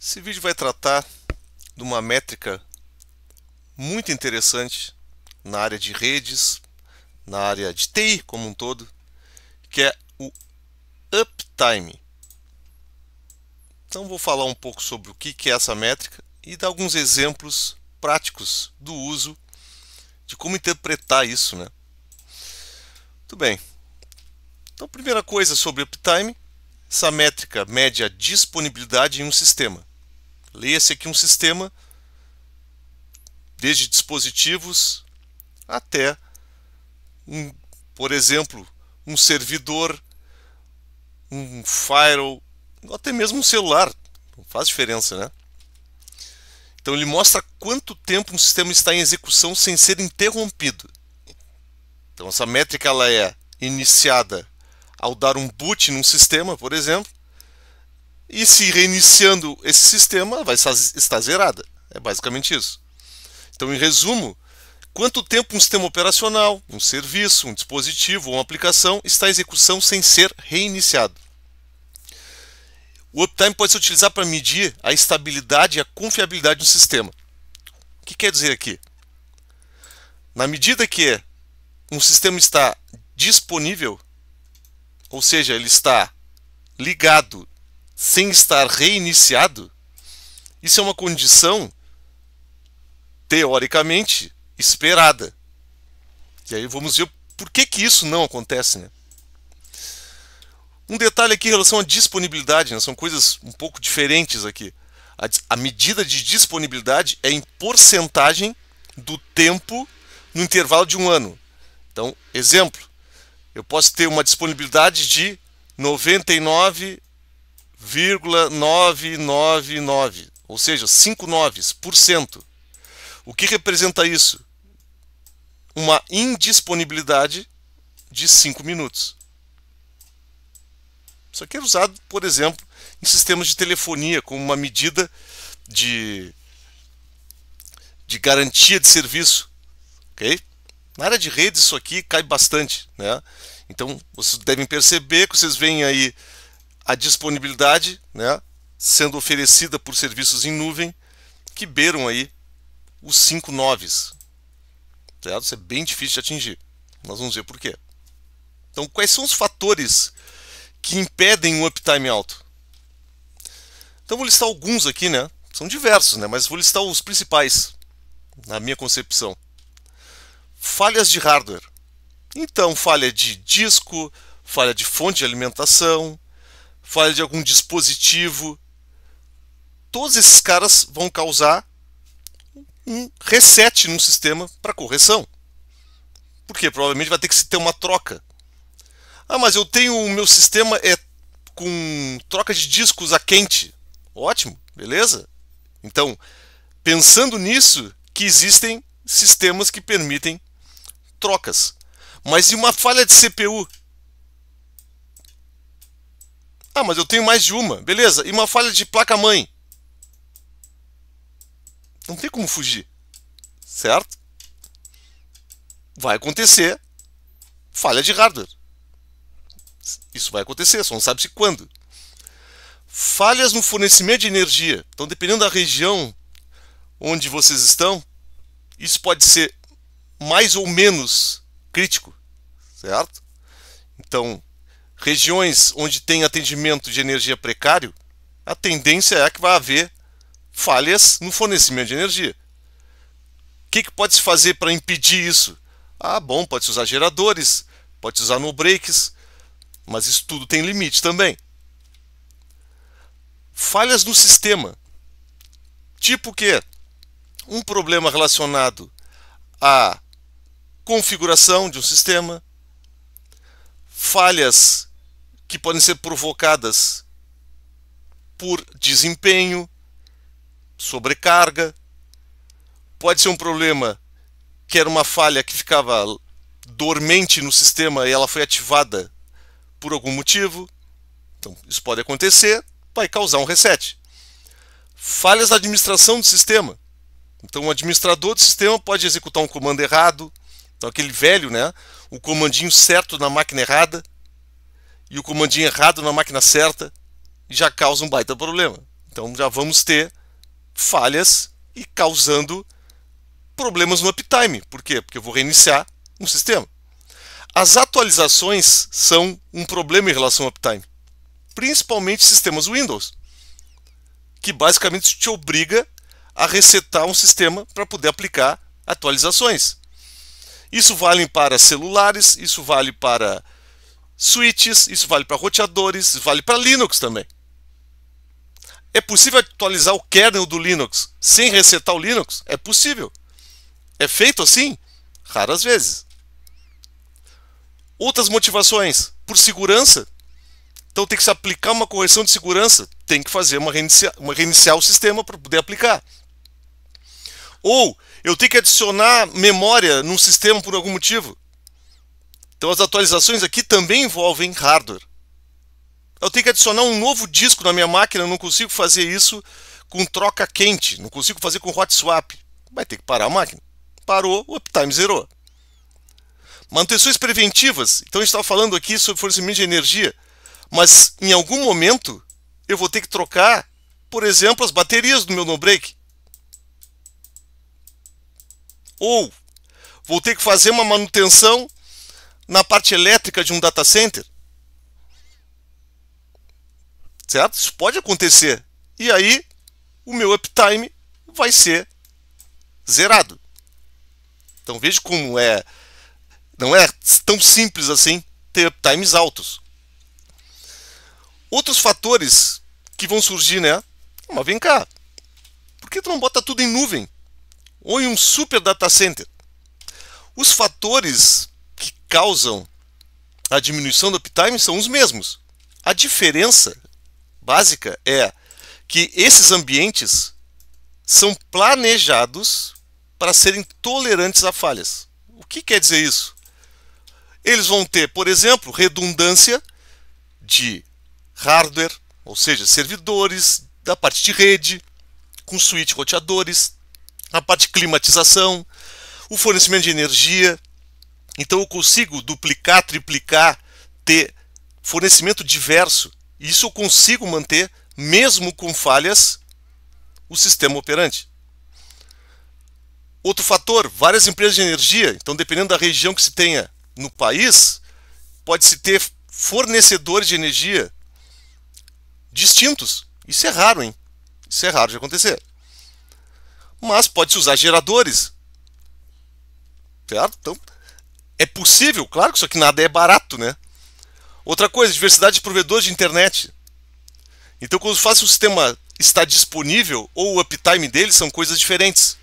Esse vídeo vai tratar de uma métrica muito interessante na área de redes, na área de TI como um todo, que é o uptime. Então vou falar um pouco sobre o que é essa métrica e dar alguns exemplos práticos do uso, de como interpretar isso, né? Muito bem. Então, primeira coisa sobre uptime, essa métrica mede a disponibilidade em um sistema. Leia-se aqui um sistema, desde dispositivos até, por exemplo, um servidor, um firewall, ou até mesmo um celular. Não faz diferença, né? Então ele mostra quanto tempo um sistema está em execução sem ser interrompido. Então essa métrica ela é iniciada ao dar um boot num sistema, por exemplo, e se reiniciando esse sistema vai estar zerada. É basicamente isso. Então, em resumo, quanto tempo um sistema operacional, um serviço, um dispositivo ou uma aplicação está em execução sem ser reiniciado. O uptime pode ser utilizado para medir a estabilidade e a confiabilidade do sistema. O que quer dizer aqui? Na medida que um sistema está disponível, ou seja, ele está ligado sem estar reiniciado, isso é uma condição teoricamente esperada. E aí vamos ver por que isso não acontece, né? Um detalhe aqui em relação à disponibilidade, né? São coisas um pouco diferentes aqui. A medida de disponibilidade é em porcentagem do tempo no intervalo de um ano. Então, exemplo, eu posso ter uma disponibilidade de 99,999, ou seja, 5 noves por cento. O que representa isso? Uma indisponibilidade de 5 minutos. Isso aqui é usado, por exemplo, em sistemas de telefonia, como uma medida de garantia de serviço. Okay? Na área de redes isso aqui cai bastante, né? Então vocês devem perceber que vocês veem aí a disponibilidade, né, sendo oferecida por serviços em nuvem que beiram aí os 5 noves. Certo? Isso é bem difícil de atingir. Nós vamos ver por quê. Então, quais são os fatores que impedem um uptime alto? Então, vou listar alguns aqui, né? São diversos, né? Mas vou listar os principais, na minha concepção. Falhas de hardware. Então, falha de disco, falha de fonte de alimentação, falha de algum dispositivo. Todos esses caras vão causar um reset no sistema para correção. Porque provavelmente vai ter que ter uma troca. Ah, mas eu tenho o meu sistema com troca de discos a quente. Ótimo, beleza? Então, pensando nisso, que existem sistemas que permitem trocas. Mas e uma falha de CPU? Ah, mas eu tenho mais de uma, beleza? E uma falha de placa-mãe? Não tem como fugir, certo? Vai acontecer falha de hardware. Isso vai acontecer, só não sabe-se quando. Falhas no fornecimento de energia. Então, dependendo da região onde vocês estão, isso pode ser mais ou menos crítico, certo? Então, regiões onde tem atendimento de energia precário, a tendência é que vai haver falhas no fornecimento de energia. O que pode se fazer para impedir isso? Ah, bom, pode-se usar geradores, pode-se usar no-breaks, mas isso tudo tem limite também. Falhas no sistema. Tipo o quê? Um problema relacionado à configuração de um sistema, falhas que podem ser provocadas por desempenho, sobrecarga, pode ser um problema que era uma falha que ficava dormente no sistema e ela foi ativada por algum motivo. Então, isso pode acontecer, vai causar um reset. Falhas na administração do sistema. Então, o administrador do sistema pode executar um comando errado. Então, aquele velho, né? O comandinho certo na máquina errada e o comandinho errado na máquina certa, e já causa um baita problema. Então já vamos ter falhas e causando problemas no uptime. Por quê? Porque eu vou reiniciar um sistema. As atualizações são um problema em relação ao uptime, principalmente sistemas Windows, que basicamente te obriga a resetar um sistema para poder aplicar atualizações. Isso vale para celulares, isso vale para switches, isso vale para roteadores, isso vale para Linux também. É possível atualizar o kernel do Linux sem resetar o Linux? É possível. É feito assim? Raras vezes. Outras motivações, por segurança. Então tem que se aplicar uma correção de segurança, tem que fazer uma reiniciar o sistema para poder aplicar. Ou eu tenho que adicionar memória num sistema por algum motivo. Então as atualizações aqui também envolvem hardware. Eu tenho que adicionar um novo disco na minha máquina, eu não consigo fazer isso com troca quente, não consigo fazer com hot swap. Vai ter que parar a máquina. Parou, o uptime zerou. Manutenções preventivas. Então a gente estava falando aqui sobre fornecimento de energia, mas em algum momento eu vou ter que trocar, por exemplo, as baterias do meu no-break. Ou vou ter que fazer uma manutenção na parte elétrica de um data center. Certo? Isso pode acontecer. E aí o meu uptime vai ser zerado. Então veja como não é tão simples assim ter uptimes altos. Outros fatores que vão surgir, né? Mas vem cá, por que tu não bota tudo em nuvem? Ou em um super data center? Os fatores que causam a diminuição do uptime são os mesmos. A diferença básica é que esses ambientes são planejados para serem tolerantes a falhas. O que quer dizer isso? Eles vão ter, por exemplo, redundância de hardware, ou seja, servidores, da parte de rede, com switch roteadores, a parte de climatização, o fornecimento de energia. Então eu consigo duplicar, triplicar, ter fornecimento diverso. Isso eu consigo manter, mesmo com falhas, o sistema operante. Outro fator, várias empresas de energia. Então, dependendo da região que se tenha no país, pode-se ter fornecedores de energia distintos. Isso é raro, hein? Isso é raro de acontecer. Mas pode-se usar geradores. Certo? Então, é possível. Claro que isso aqui nada é barato, né? Outra coisa, diversidade de provedores de internet. Então, quando o sistema está disponível, ou o uptime dele, são coisas diferentes.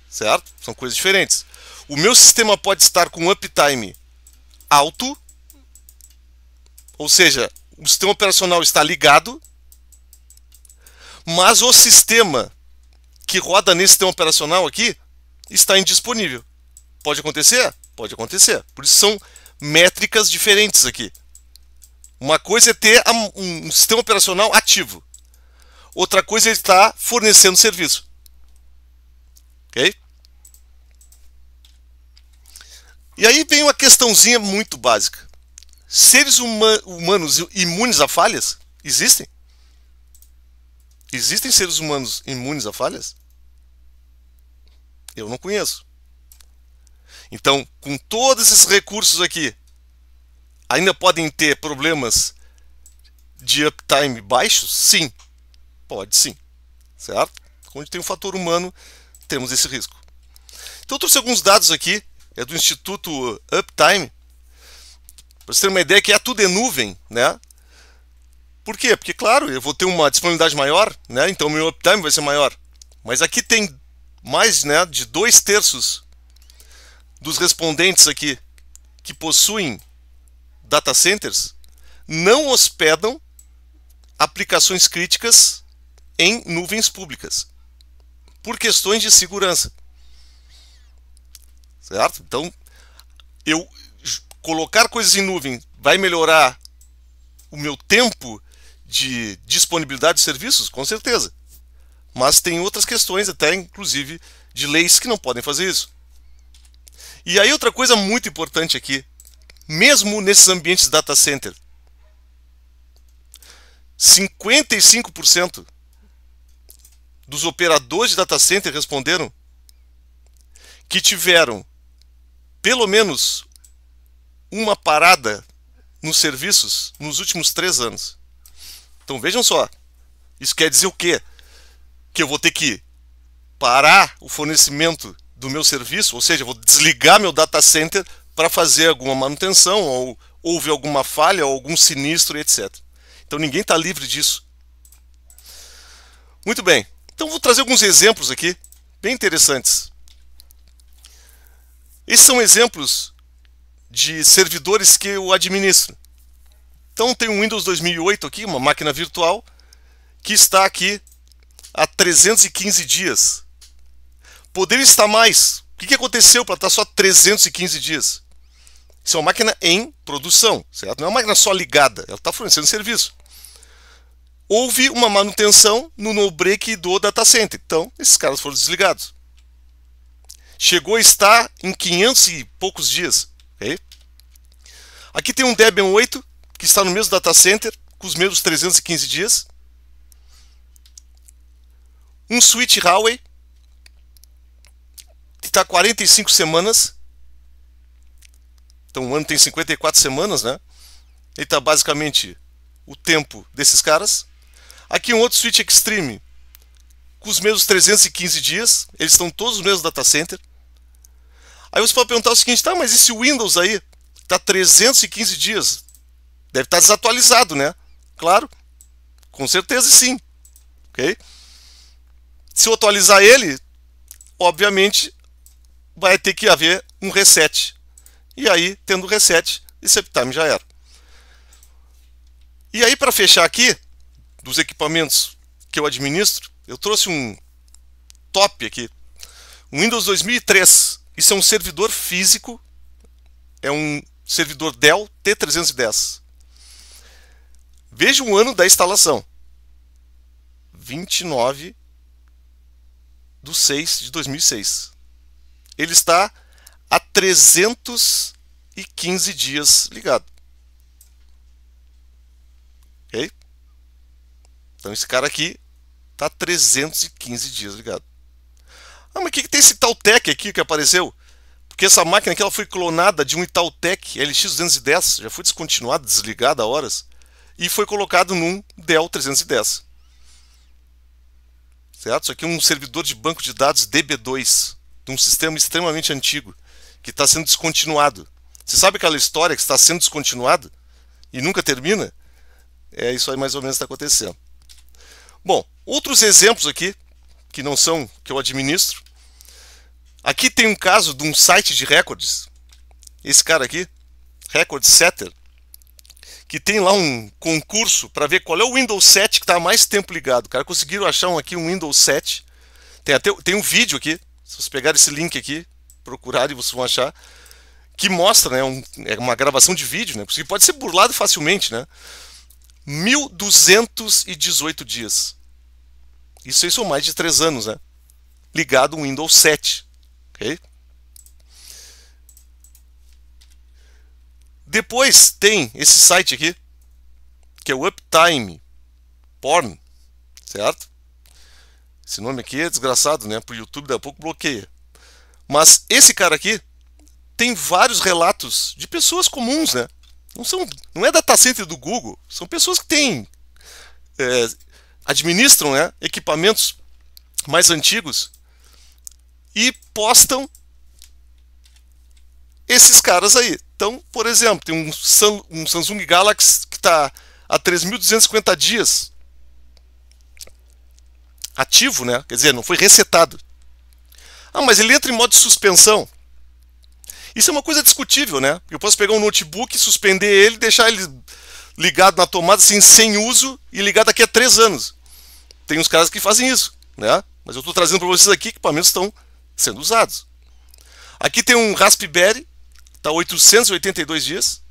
Certo? São coisas diferentes. O meu sistema pode estar com uptime alto, ou seja, o sistema operacional está ligado, mas o sistema que roda nesse sistema operacional aqui está indisponível. Pode acontecer? Pode acontecer. Por isso são métricas diferentes aqui. Uma coisa é ter um sistema operacional ativo. Outra coisa é estar fornecendo serviço. Ok? E aí vem uma questãozinha muito básica. Seres humanos imunes a falhas? Existem? Existem seres humanos imunes a falhas? Eu não conheço. Então, com todos esses recursos aqui, ainda podem ter problemas de uptime baixos? Sim. Pode sim. Certo? Onde tem um fator humano, temos esse risco. Então, eu trouxe alguns dados aqui. É do Instituto Uptime. Para você ter uma ideia que tudo é nuvem, né? Por quê? Porque, claro, eu vou ter uma disponibilidade maior, né? Então o meu uptime vai ser maior. Mas aqui tem mais, né, de 2/3 dos respondentes aqui que possuem data centers não hospedam aplicações críticas em nuvens públicas por questões de segurança. Certo? Então, eu colocar coisas em nuvem vai melhorar o meu tempo de disponibilidade de serviços? Com certeza. Mas tem outras questões, até inclusive de leis, que não podem fazer isso. E aí outra coisa muito importante aqui, mesmo nesses ambientes data center, 55% dos operadores de data center responderam que tiveram pelo menos uma parada nos serviços nos últimos 3 anos. Então vejam só, isso quer dizer o quê? Que eu vou ter que parar o fornecimento do meu serviço, ou seja, vou desligar meu data center para fazer alguma manutenção, ou houve alguma falha, ou algum sinistro, etc. Então ninguém está livre disso. Muito bem, então vou trazer alguns exemplos aqui, bem interessantes. Esses são exemplos de servidores que eu administro. Então tem um Windows 2008 aqui, uma máquina virtual, que está aqui há 315 dias. Poderia estar mais. O que aconteceu para estar só 315 dias? Isso é uma máquina em produção, certo? Não é uma máquina só ligada, ela está fornecendo serviço. Houve uma manutenção no no-break do data center, então esses caras foram desligados. Chegou a estar em 500 e poucos dias. Okay? Aqui tem um Debian 8, que está no mesmo data center, com os mesmos 315 dias. Um switch Huawei, que está 45 semanas. Então o ano tem 54 semanas, né? Ele está basicamente o tempo desses caras. Aqui um outro switch Extreme, com os mesmos 315 dias. Eles estão todos no mesmo data center. Aí você pode perguntar o seguinte, tá, mas esse Windows aí está 315 dias. Deve estar desatualizado, né? Claro, com certeza sim. Okay? Se eu atualizar ele, obviamente vai ter que haver um reset. E aí, tendo reset, esse uptime já era. E aí, para fechar aqui, dos equipamentos que eu administro, eu trouxe um top aqui. Um Windows 2003. Isso é um servidor físico. É um servidor Dell T310. Veja o ano da instalação. 29/6/2006. Ele está há 315 dias ligado. Ok? Então esse cara aqui está 315 dias ligado. Ah, mas o que tem esse Itautec aqui que apareceu? Porque essa máquina aqui ela foi clonada de um Itautec LX210, já foi descontinuada, desligada há horas, e foi colocado num Dell 310. Certo? Isso aqui é um servidor de banco de dados DB2, de um sistema extremamente antigo, que está sendo descontinuado. Você sabe aquela história que está sendo descontinuado e nunca termina? É isso aí mais ou menos que está acontecendo. Bom, outros exemplos aqui, que não são que eu administro. Aqui tem um caso de um site de recordes. Esse cara aqui, Record Setter, que tem lá um concurso para ver qual é o Windows 7 que está há mais tempo ligado. Cara, conseguiram achar um Windows 7. Tem um vídeo aqui, se vocês pegarem esse link aqui, procurarem, vocês vão achar, que mostra, né, é uma gravação de vídeo, né, porque pode ser burlado facilmente, né? 1.218 dias. Isso aí são mais de 3 anos, né? Ligado um Windows 7. Okay? Depois tem esse site aqui, que é o Uptime Porn, certo? Esse nome aqui é desgraçado, né? Pro YouTube daqui a pouco bloqueia. Mas esse cara aqui tem vários relatos de pessoas comuns, né? Não é data center do Google, são pessoas que têm administram, né, equipamentos mais antigos e postam esses caras aí. Então, por exemplo, tem um Samsung Galaxy que está há 3.250 dias ativo, né? Quer dizer, não foi resetado. Ah, mas ele entra em modo de suspensão. Isso é uma coisa discutível, né? Eu posso pegar um notebook, suspender ele, deixar ele ligado na tomada assim, sem uso e ligar daqui a 3 anos. Tem uns caras que fazem isso, né? Mas eu estou trazendo para vocês aqui que equipamentos estão sendo usados. Aqui tem um Raspberry, está 882 dias.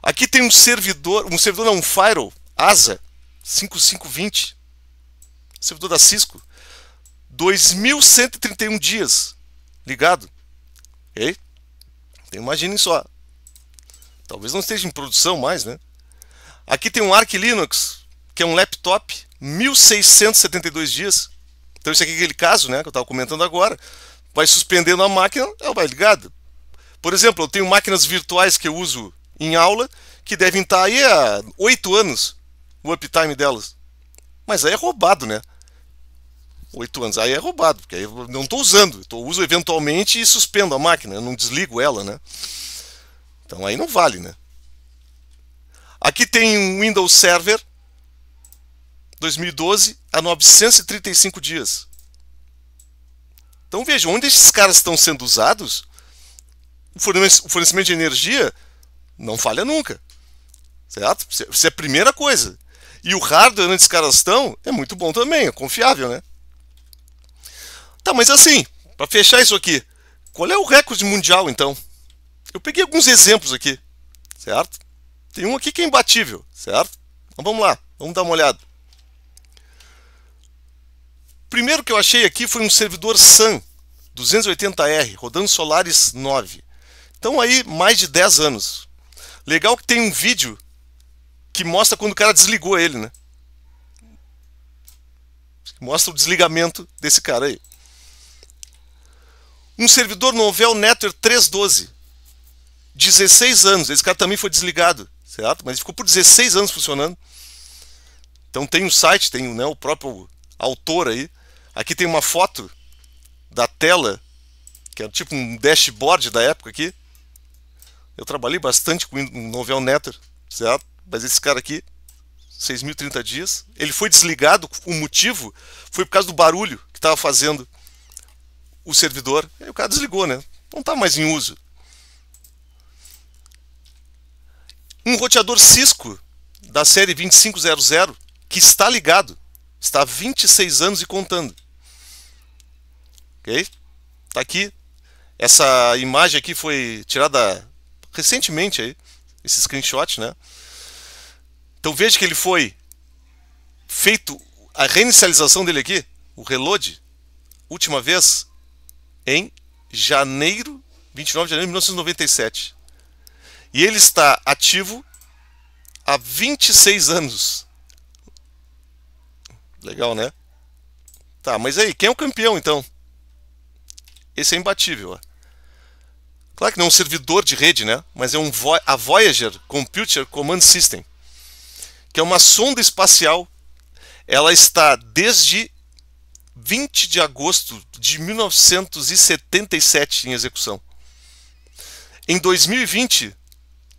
Aqui tem um Firewall ASA 5520, servidor da Cisco, 2.131 dias ligado. Ok? Então, imaginem só. Talvez não esteja em produção mais, né? Aqui tem um Arch Linux, que é um laptop, 1672 dias. Então isso aqui é aquele caso, né, que eu estava comentando agora. Vai suspendendo a máquina, ela vai ligada. Por exemplo, eu tenho máquinas virtuais que eu uso em aula, que devem estar aí há 8 anos, o uptime delas. Mas aí é roubado, né? 8 anos, aí é roubado, porque aí eu não estou usando. Eu uso eventualmente e suspendo a máquina, eu não desligo ela, né? Então aí não vale, né? Aqui tem um Windows Server 2012 a 935 dias. Então vejam, onde esses caras estão sendo usados, o fornecimento de energia não falha nunca. Certo? Isso é a primeira coisa. E o hardware onde esses caras estão é muito bom também, é confiável, né? Tá, mas assim, para fechar isso aqui, qual é o recorde mundial então? Eu peguei alguns exemplos aqui, certo? Tem um aqui que é imbatível, certo? Então vamos lá, vamos dar uma olhada. O primeiro que eu achei aqui foi um servidor Sun 280R, rodando Solaris 9. Então aí, mais de 10 anos. Legal que tem um vídeo que mostra quando o cara desligou ele, né? Mostra o desligamento desse cara aí. Um servidor Novell Network 312. 16 anos. Esse cara também foi desligado, certo? Mas ele ficou por 16 anos funcionando. Então tem um site, tem, né, o próprio autor aí. Aqui tem uma foto da tela, que é tipo um dashboard da época aqui. Eu trabalhei bastante com o Novell Network, certo? Mas esse cara aqui, 6.030 dias, ele foi desligado, o motivo foi por causa do barulho que estava fazendo o servidor. Aí o cara desligou, né? Não está mais em uso. Um roteador Cisco da série 2500 que está ligado, está há 26 anos e contando. Ok? Tá aqui. Essa imagem aqui foi tirada recentemente aí, esse screenshot, né? Então veja que ele foi feito a reinicialização dele aqui, o reload, última vez em 29 de janeiro de 1997. E ele está ativo há 26 anos. Legal, né? Tá, mas aí, quem é o campeão então? Esse é imbatível, ó. Claro que não é um servidor de rede, né? Mas é a Voyager Computer Command System, que é uma sonda espacial. Ela está desde 20 de agosto de 1977 em execução. Em 2020,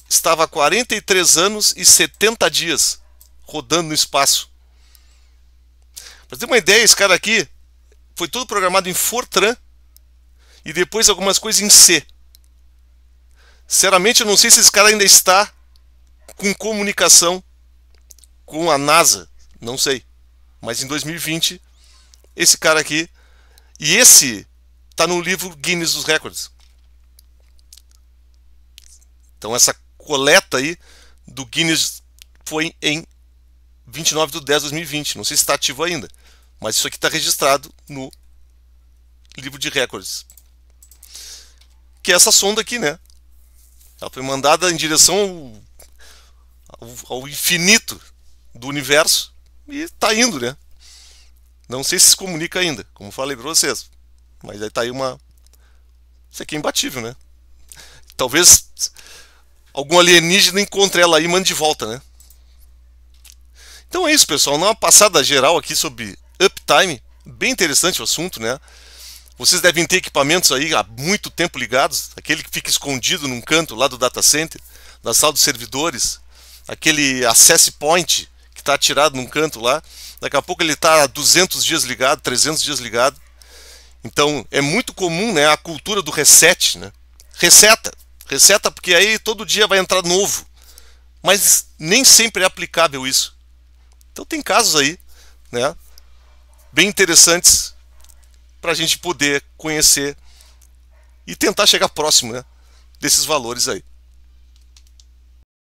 estava há 43 anos e 70 dias rodando no espaço. Para ter uma ideia, esse cara aqui foi todo programado em Fortran e depois algumas coisas em C. Sinceramente, eu não sei se esse cara ainda está com comunicação com a NASA, não sei. Mas em 2020, esse cara aqui, e esse está no livro Guinness dos Records. Então essa coleta aí do Guinness foi em 29/10/2020. Não sei se está ativo ainda, mas isso aqui está registrado no livro de recordes. Que é essa sonda aqui, né? Ela foi mandada em direção ao infinito do universo e está indo, né? Não sei se comunica ainda, como falei para vocês. Mas aí está aí uma... Isso aqui é imbatível, né? Talvez algum alienígena encontre ela aí e mande de volta, né? Então é isso, pessoal. Uma passada geral aqui sobre uptime. Bem interessante o assunto, né? Vocês devem ter equipamentos aí há muito tempo ligados. Aquele que fica escondido num canto lá do data center, na sala dos servidores. Aquele access point que está atirado num canto lá. Daqui a pouco ele está 200 dias ligado, 300 dias ligado. Então é muito comum, né, a cultura do reset, né? Reseta porque aí todo dia vai entrar novo. Mas nem sempre é aplicável isso. Então tem casos aí, né, bem interessantes para a gente poder conhecer e tentar chegar próximo, né, desses valores aí.